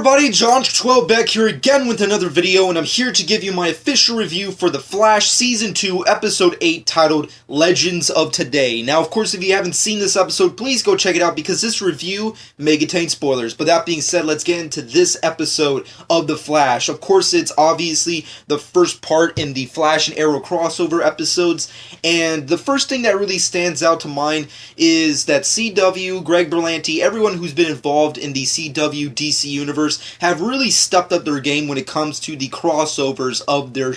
everybody, John12 back here again with another video, and I'm here to give you my official review for The Flash Season 2, Episode 8, titled Legends of Today. Now, of course, if you haven't seen this episode, please go check it out, because this review may contain spoilers. But that being said, let's get into this episode of The Flash. Of course, it's obviously the first part in the Flash and Arrow crossover episodes, and the first thing that really stands out to mind is that CW, Greg Berlanti, everyone who's been involved in the CW DC universe have really stepped up their game when it comes to the crossovers of their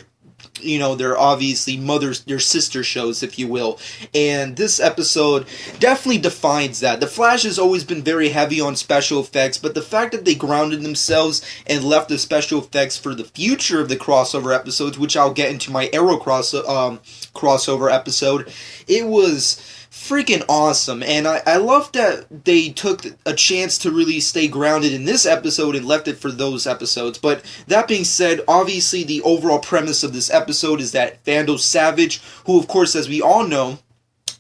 obviously their sister shows, if you will. And this episode definitely defines that. The Flash has always been very heavy on special effects, but the fact that they grounded themselves and left the special effects for the future of the crossover episodes, which I'll get into my Arrow crossover episode, it was freaking awesome. And I love that they took a chance to really stay grounded in this episode and left it for those episodes. But that being said, obviously the overall premise of this episode is that Vandal Savage, who of course, as we all know,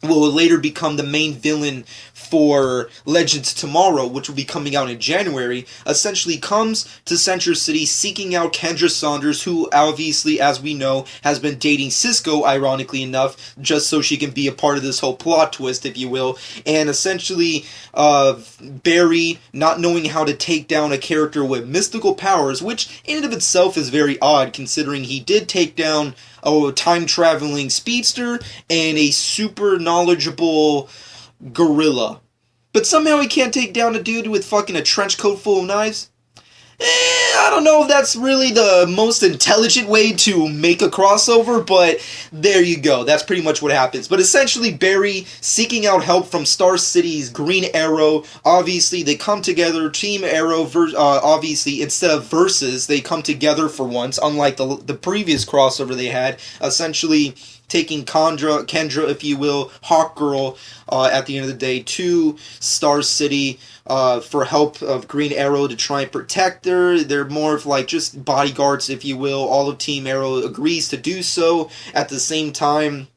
will later become the main villain for Legends Tomorrow, which will be coming out in January, essentially comes to Central City seeking out Kendra Saunders, who obviously, as we know, has been dating Cisco, ironically enough, just so she can be a part of this whole plot twist, if you will. And essentially, Barry, not knowing how to take down a character with mystical powers, which in and of itself is very odd, considering he did take down a time-traveling speedster and a super knowledgeable gorilla. But somehow he can't take down a dude with fucking a trench coat full of knives? I don't know if that's really the most intelligent way to make a crossover, but there you go. That's pretty much what happens. But essentially, Barry seeking out help from Star City's Green Arrow. Obviously, they come together. Team Arrow, obviously, instead of versus, they come together for once, unlike the previous crossover they had. Essentially taking Kendra, if you will, Hawkgirl, at the end of the day, to Star City for help of Green Arrow to try and protect her. They're more of like just bodyguards, if you will. All of Team Arrow agrees to do so. At the same time,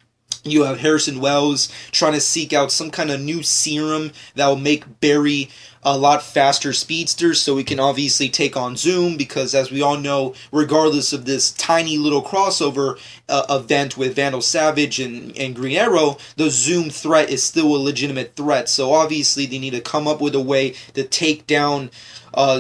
you have Harrison Wells trying to seek out some kind of new serum that will make Barry a lot faster speedster, so we can obviously take on Zoom, because as we all know, regardless of this tiny little crossover event with Vandal Savage and Green Arrow, the Zoom threat is still a legitimate threat. So obviously they need to come up with a way to take down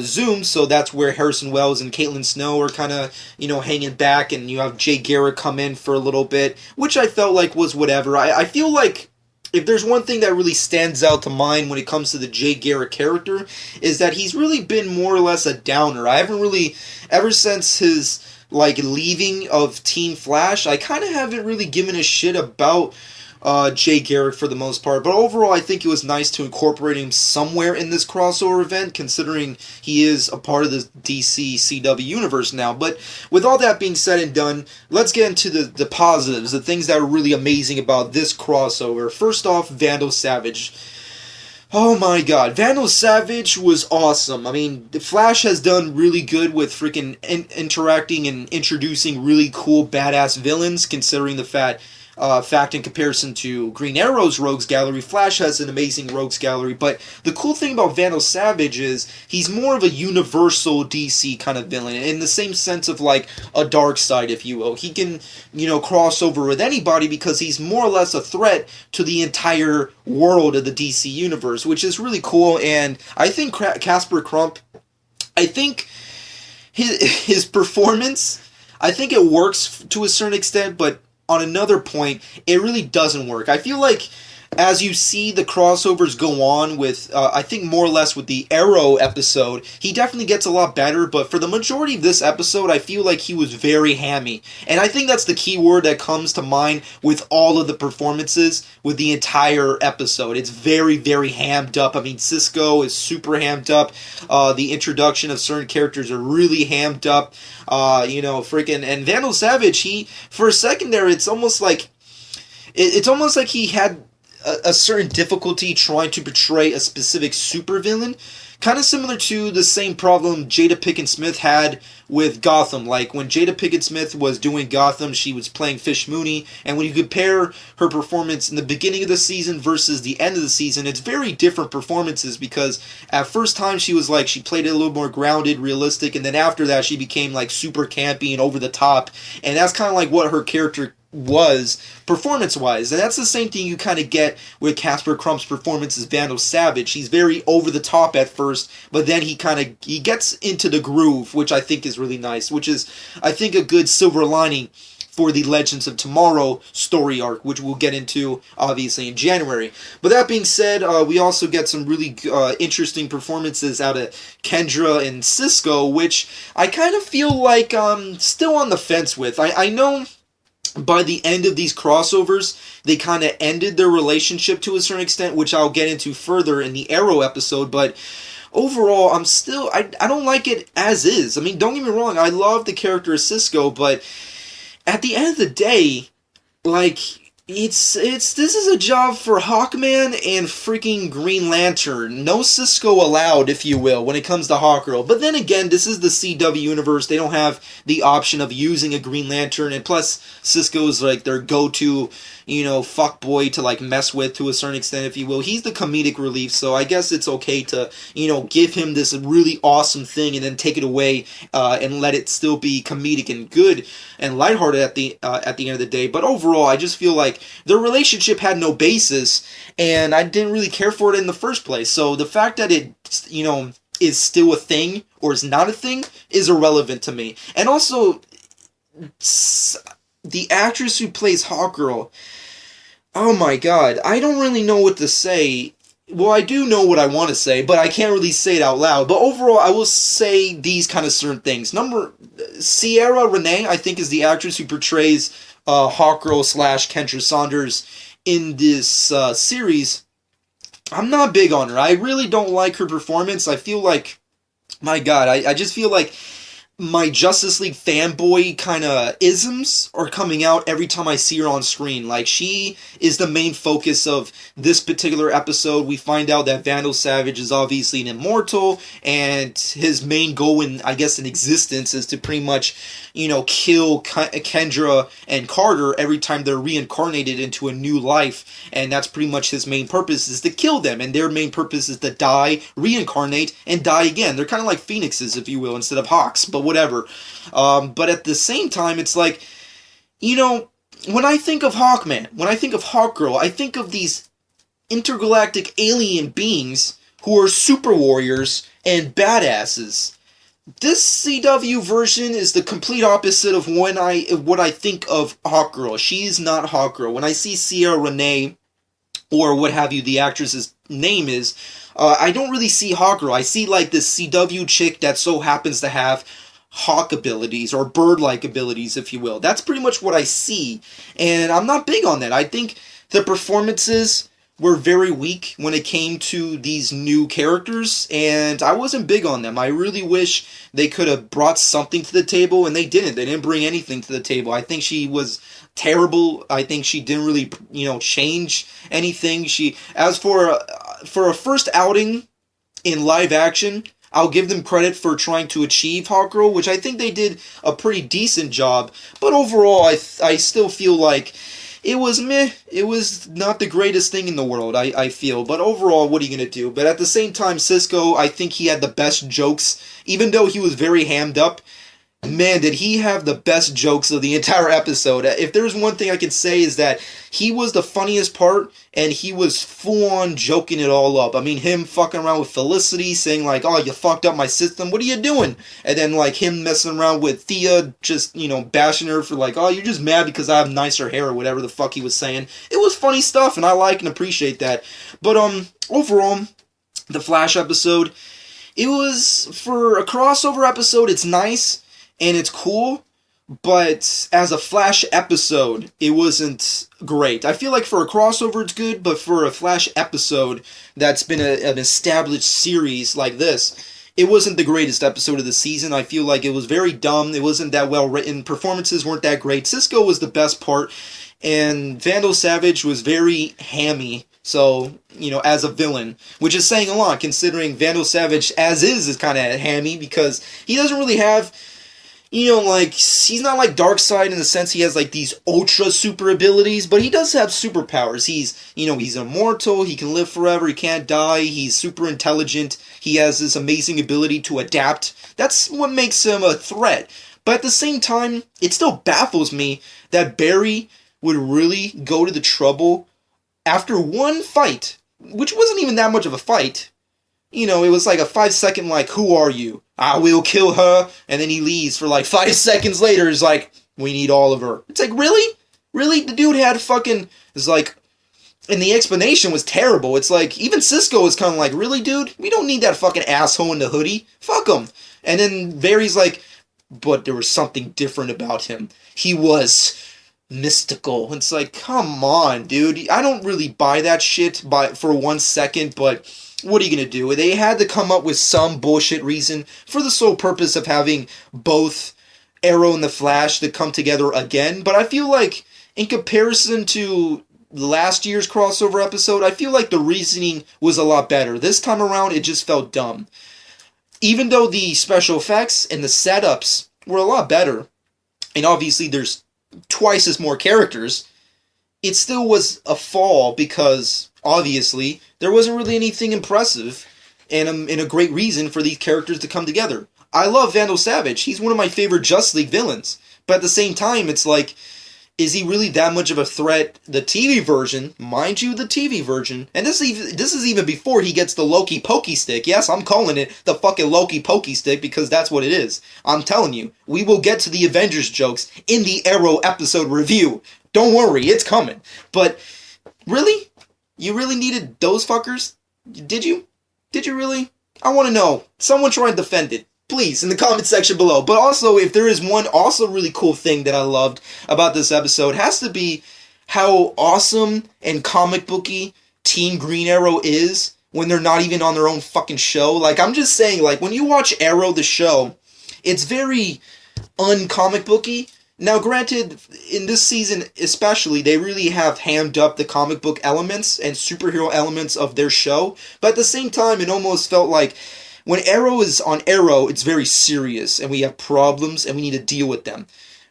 Zoom, so that's where Harrison Wells and Caitlin Snow are kind of, hanging back, and you have Jay Garrick come in for a little bit, which I felt like was whatever. I feel like if there's one thing that really stands out to mind when it comes to the Jay Garrick character, is that he's really been more or less a downer. I haven't really, ever since his, leaving of Team Flash, I kind of haven't really given a shit about Jay Garrick for the most part. But overall, I think it was nice to incorporate him somewhere in this crossover event, considering he is a part of the DC CW universe now. But with all that being said and done, let's get into the positives, the things that are really amazing about this crossover. First off, Vandal Savage. Oh my god, Vandal Savage was awesome. I mean, the Flash has done really good with freaking interacting and introducing really cool, badass villains, considering the fact in comparison to Green Arrow's Rogues Gallery, Flash has an amazing Rogues Gallery. But the cool thing about Vandal Savage is he's more of a universal DC kind of villain, in the same sense of like a Darkseid, if you will. He can, cross over with anybody because he's more or less a threat to the entire world of the DC universe, which is really cool. And I think Casper Crump, I think his performance, I think it works to a certain extent, but on another point, it really doesn't work. I feel like as you see the crossovers go on with, I think more or less with the Arrow episode, he definitely gets a lot better, but for the majority of this episode, I feel like he was very hammy. And I think that's the key word that comes to mind with all of the performances with the entire episode. It's very, very hammed up. I mean, Cisco is super hammed up. The introduction of certain characters are really hammed up. And Vandal Savage, for a second there, it's almost like he had a certain difficulty trying to portray a specific supervillain, kind of similar to the same problem Jada Pinkett Smith had with Gotham. Like, when Jada Pinkett Smith was doing Gotham, she was playing Fish Mooney, and when you compare her performance in the beginning of the season versus the end of the season, it's very different performances, because at first time she was like, she played it a little more grounded, realistic, and then after that she became like super campy and over the top, and that's kind of like what her character was performance-wise. And that's the same thing you kind of get with Casper Crump's performance as Vandal Savage. He's very over the top at first, but then he gets into the groove, which I think is really nice, which is, I think, a good silver lining for the Legends of Tomorrow story arc, which we'll get into, obviously, in January. But that being said, we also get some really interesting performances out of Kendra and Cisco, which I kind of feel like I'm still on the fence with. I know by the end of these crossovers, they kind of ended their relationship to a certain extent, which I'll get into further in the Arrow episode, but overall, I don't like it as is. I mean, don't get me wrong, I love the character of Cisco, but at the end of the day, like, this is a job for Hawkman and freaking Green Lantern. No Cisco allowed, if you will, when it comes to Hawkgirl. But then again, this is the CW universe. They don't have the option of using a Green Lantern, and plus, Cisco's like their go-to, fuckboy to like mess with to a certain extent, if you will. He's the comedic relief, so I guess it's okay to, give him this really awesome thing and then take it away and let it still be comedic and good and lighthearted at the end of the day. But overall, I just feel like their relationship had no basis, and I didn't really care for it in the first place. So the fact that it, is still a thing or is not a thing is irrelevant to me. And also, the actress who plays Hawkgirl, oh my god, I don't really know what to say. Well, I do know what I want to say, but I can't really say it out loud. But overall, I will say these kind of certain things. Ciara Renee, I think, is the actress who portrays Hawkgirl / Kendra Saunders in this series. I'm not big on her. I really don't like her performance. I feel like, my god, I just feel like my Justice League fanboy kind of isms are coming out every time I see her on screen. Like, she is the main focus of this particular episode. We find out that Vandal Savage is obviously an immortal, and his main goal in existence is to pretty much, kill Kendra and Carter every time they're reincarnated into a new life. And that's pretty much his main purpose, is to kill them. And their main purpose is to die, reincarnate, and die again. They're kind of like phoenixes, if you will, instead of hawks. But whatever. But at the same time, it's like, when I think of Hawkman, when I think of Hawkgirl, I think of these intergalactic alien beings who are super warriors and badasses. This CW version is the complete opposite of what I think of Hawkgirl. She's not Hawkgirl. When I see Ciara Renee, or what have you, the actress's name is, I don't really see Hawkgirl. I see like this CW chick that so happens to have hawk abilities, or bird-like abilities, if you will. That's pretty much what I see, and I'm not big on that. I think the performances were very weak when it came to these new characters, and I wasn't big on them. I really wish they could have brought something to the table, and they didn't. They didn't bring anything to the table. I think she was terrible. I think she didn't really, change anything. As for a first outing in live action, I'll give them credit for trying to achieve Hawkgirl, which I think they did a pretty decent job. But overall, I still feel like it was meh. It was not the greatest thing in the world, I feel. But overall, what are you going to do? But at the same time, Cisco, I think he had the best jokes. Even though he was very hammed up, man, did he have the best jokes of the entire episode. If there's one thing I can say, is that he was the funniest part, and he was full-on joking it all up. I mean, him fucking around with Felicity, saying like, oh, you fucked up my system, what are you doing? And then like him messing around with Thea, just, bashing her for like, oh, you're just mad because I have nicer hair, or whatever the fuck he was saying. It was funny stuff, and I like and appreciate that. But overall, the Flash episode, it was, for a crossover episode, it's nice and it's cool, but as a Flash episode, it wasn't great. I feel like for a crossover it's good, but for a Flash episode that's been an established series like this, it wasn't the greatest episode of the season. I feel like it was very dumb. It wasn't that well written. Performances weren't that great. Cisco was the best part, and Vandal Savage was very hammy, So, as a villain, which is saying a lot considering Vandal Savage as is kind of hammy because he doesn't really have, he's not like Darkseid in the sense he has like these ultra super abilities, but he does have superpowers. He's immortal, he can live forever, he can't die, he's super intelligent, he has this amazing ability to adapt. That's what makes him a threat. But at the same time, it still baffles me that Barry would really go to the trouble after one fight, which wasn't even that much of a fight. It was like a 5-second, like, who are you? I will kill her. And then he leaves for like 5 seconds later. He's like, we need all of her. It's like, really? Really? The dude had fucking, it's like, and the explanation was terrible. It's like, even Cisco was kind of like, really, dude? We don't need that fucking asshole in the hoodie. Fuck him. And then Barry's like, but there was something different about him. He was mystical. It's like, come on, dude. I don't really buy that shit for 1 second, but what are you gonna do? They had to come up with some bullshit reason for the sole purpose of having both Arrow and the Flash to come together again. But I feel like, in comparison to last year's crossover episode, I feel like the reasoning was a lot better. This time around, it just felt dumb. Even though the special effects and the setups were a lot better, and obviously there's twice as more characters, it still was a fall because, obviously, there wasn't really anything impressive and a great reason for these characters to come together. I love Vandal Savage. He's one of my favorite Justice League villains. But at the same time, it's like, is he really that much of a threat? The TV version, mind you, the TV version, and this is even before he gets the Loki Pokey Stick. Yes, I'm calling it the fucking Loki Pokey Stick because that's what it is. I'm telling you, we will get to the Avengers jokes in the Arrow episode review. Don't worry, it's coming. But, really? You really needed those fuckers? Did you? Did you really? I want to know. Someone try and defend it. Please, in the comment section below. But also, if there is one also really cool thing that I loved about this episode, has to be how awesome and comic booky Team Green Arrow is when they're not even on their own fucking show. Like, I'm just saying, like, when you watch Arrow the show, it's very uncomic booky. Now, granted, in this season especially, they really have hammed up the comic book elements and superhero elements of their show. But at the same time, it almost felt like when Arrow is on Arrow, it's very serious, and we have problems, and we need to deal with them.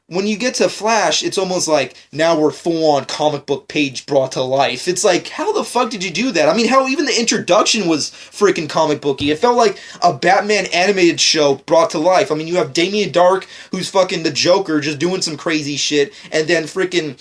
When you get to Flash, it's almost like, now we're full-on comic book page brought to life. It's like, how the fuck did you do that? I mean, how even the introduction was freaking comic booky. It felt like a Batman animated show brought to life. I mean, you have Damien Dark, who's fucking the Joker, just doing some crazy shit, and then freaking,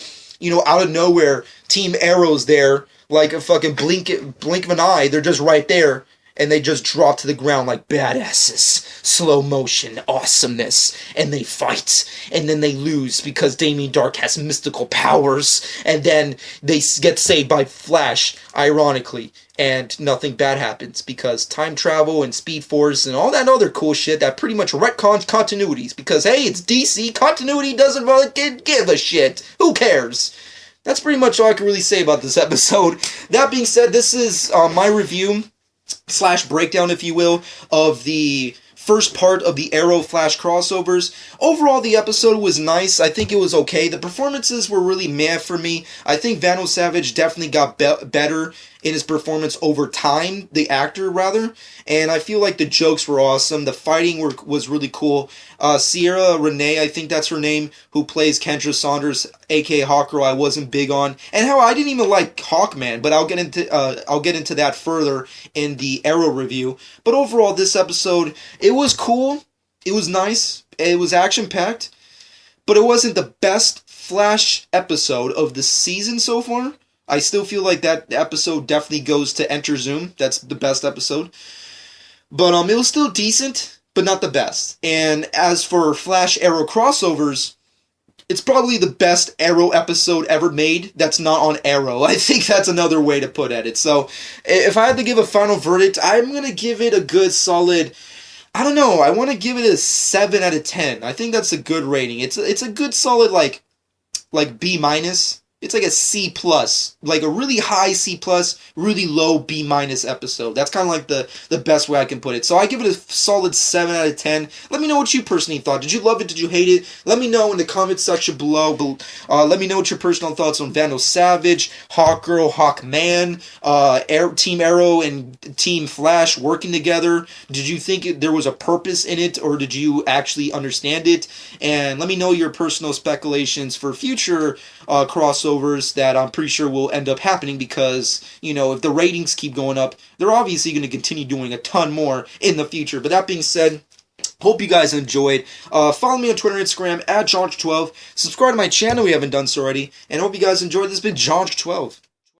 out of nowhere, Team Arrow's there, like a fucking blink of an eye, they're just right there. And they just drop to the ground like badasses. Slow motion, awesomeness. And they fight. And then they lose because Damien Dark has mystical powers. And then they get saved by Flash, ironically. And nothing bad happens because time travel and Speed Force and all that other cool shit that pretty much retcons continuities. Because, hey, it's DC. Continuity doesn't really give a shit. Who cares? That's pretty much all I can really say about this episode. That being said, this is my review / breakdown, if you will, of the first part of the Arrow Flash crossovers. Overall, the episode was nice. I think it was okay. The performances were really meh for me. I think Vandal Savage definitely got better in his performance over time, the actor rather, and I feel like the jokes were awesome. The fighting was really cool. Ciara Renee, I think that's her name, who plays Kendra Saunders, aka Hawkgirl, I wasn't big on, and how I didn't even like Hawkman, but I'll get into that further in the Arrow review. But overall, this episode, it was cool, it was nice, it was action packed, but it wasn't the best Flash episode of the season so far. I still feel like that episode definitely goes to Enter Zoom. That's the best episode. But it was still decent, but not the best. And as for Flash Arrow crossovers, it's probably the best Arrow episode ever made that's not on Arrow. I think that's another way to put at it. So, if I had to give a final verdict, I'm going to give it a good solid, I don't know, I want to give it a 7 out of 10. I think that's a good rating. It's a good solid, like B-. it's like a C plus, like a really high C plus, really low B minus episode. That's kind of like the best way I can put it. So I give it a solid 7 out of 10. Let me know what you personally thought. Did you love it? Did you hate it? Let me know in the comment section below. Let me know what your personal thoughts on Vandal Savage, Hawkgirl, Hawkman, Team Arrow, and Team Flash working together. Did you think there was a purpose in it, or did you actually understand it? And let me know your personal speculations for future crossovers that I'm pretty sure will end up happening, because, you know, if the ratings keep going up, they're obviously going to continue doing a ton more in the future. But that being said, hope you guys enjoyed. Follow me on Twitter and Instagram at Jonch12. Subscribe to my channel if you haven't done so already. And hope you guys enjoyed. This has been Jonch12.